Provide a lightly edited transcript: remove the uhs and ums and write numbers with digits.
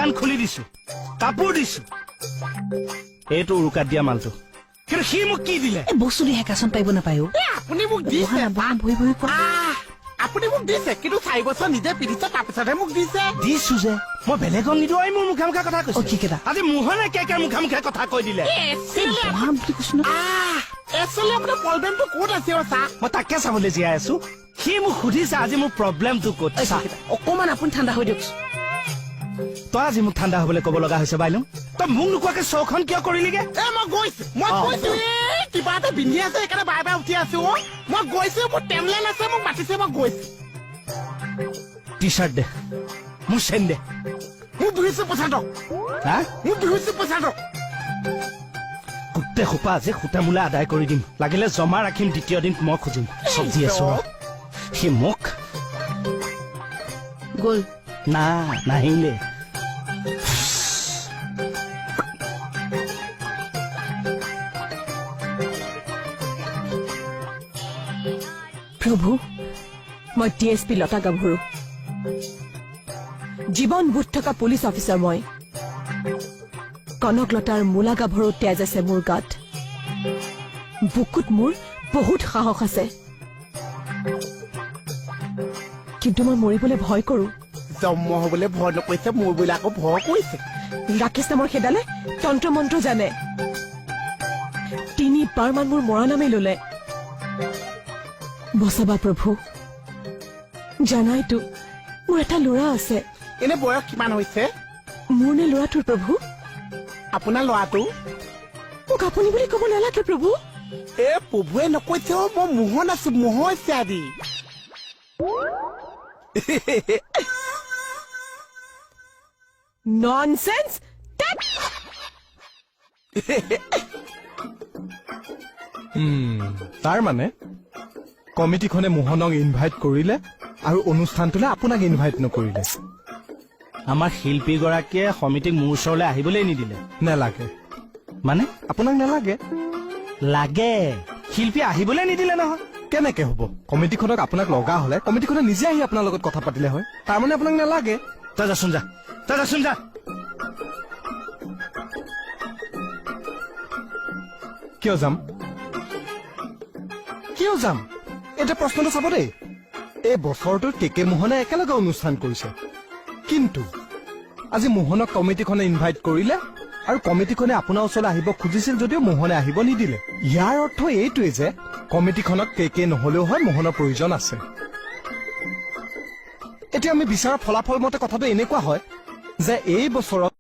দোকান খুলি দিছো, কাপোৰ দিছো, এইটো উৰুকাত দিয়া মালটো। কিন্তু সি মোক কি দিলে? বস্তু দি হেকাচন পাৰিব নাপায় আপুনি মোক দিছে আপুনি মোক দিছে কিন্তু 4 বছৰ নিজে পিন্ধিছে তাৰপিছতহে মোক দিছে। দিছো যে মই বেলেগক নিদিওঁ, মোৰ মুখে মুখে কথা কৈছো। কি কেইটা আজি মোহনে মুখে মুখে কথা কৈ দিলে। আপোনাৰ প্ৰব্লেমটো ক'ত আছে চা? মই তাকে চাবলৈ জীয়াই আছো। সি মোক সুধিছে আজি মোৰ প্ৰব্লেমটো ক'ত। অকমান আপুনি ঠাণ্ডা হৈ দিয়কচোন। তই আজি মোক ঠাণ্ডা হবলৈ ক'ব লগা হৈছে বাইলুং? তই মোক নোকোৱাকে শ্বখন কিয় কৰিলিগে? মই কৈছো কিবা এটা বিন্ধি আছে সেইকাৰণে বাৰে বাৰে উঠি আছো। মই গৈছো, মোৰ টেমলেন আছে, মোক মাতিছে, মই গৈছো। টি চাৰ্ট দে, মোৰ চেন দে। মোক 250 টকা, মোক 250 টকা। গোটেই সোপা আজি সূতা মূলা আদায় কৰি দিম, লাগিলে জমা ৰাখিম, দ্বিতীয় দিন মই খুজিম। চব্জি আছো সি মোক গ'ল নাহিলে। প্ৰভু, মই DSP লতা গাভৰু, জীৱন বোধ থকা পুলিচ অফিচাৰ। মই কনকলতাৰ মূলা গাভৰু তেজ আছে মোৰ গাত, বুকুত মোৰ বহুত সাহস আছে, কিন্তু মই মৰিবলৈ ভয় কৰো। জন্ম হবলৈ ভয় নকৰিছে, মোৰ বোলে আকৌ ভয় কৰিছে। ৰাকেশ নামৰ সেইডালে তন্ত্ৰ মন্ত্ৰ জানে, 3 বাৰমান মোৰ মৰা নামেই ললে। বচাবা প্ৰভু, জানাইতো মোৰ এটা ল'ৰা আছে। এনে বয়স কিমান হৈছে? মোৰ নে ল'ৰাটোৰ প্ৰভু? আপোনাৰ ল'ৰাটো? মোক আপুনি বুলি ক'ব নালাগে প্ৰভু। প্ৰভুৱে নকৈছে মই মোহন আছো, মোহ আছে আদি। ননচেন্স! তাৰ মানে কমিটিখনে মোহনক ইনভাইট কৰিলে আৰু অনুষ্ঠানটোলৈ আপোনাক ইনভাইট নকৰিলে। আমাৰ শিল্পীগৰাকীয়ে সমিতিক মোৰ ওচৰলৈ আহিবলৈ নিদিলে। নেলাগে মানে? আপোনাক নেলাগে? লাগে। শিল্পী আহিবলৈ নিদিলে নহয়। কেনেকে হ'ব? কমিটিখনক আপোনাক লগা হলে কমিটিখনে নিজে আহি আপোনাৰ লগত কথা পাতিলে হয়। তাৰমানে আপোনাক নেলাগে? তই যাচোন যা, তই যাচোন যা। কিয় যাম? কিয় যাম? এতিয়া প্ৰশ্নটো চাব দেই। এই বছৰটোত কেকে মোহনে একেলগে অনুষ্ঠান কৰিছে, কিন্তু আজি মোহনক কমিটিখনে ইনভাইট কৰিলে আৰু কমিটিখনে আপোনাৰ ওচৰলৈ আহিব খুজিছিল যদিও মোহনে আহিব নিদিলে। ইয়াৰ অৰ্থ এইটোৱে যে কমিটিখনত কেকে নহলেও হয়, মোহনৰ প্ৰয়োজন আছে। এতিয়া আমি বিচৰা ফলাফল মতে কথাটো এনেকুৱা হয় যে এই বছৰত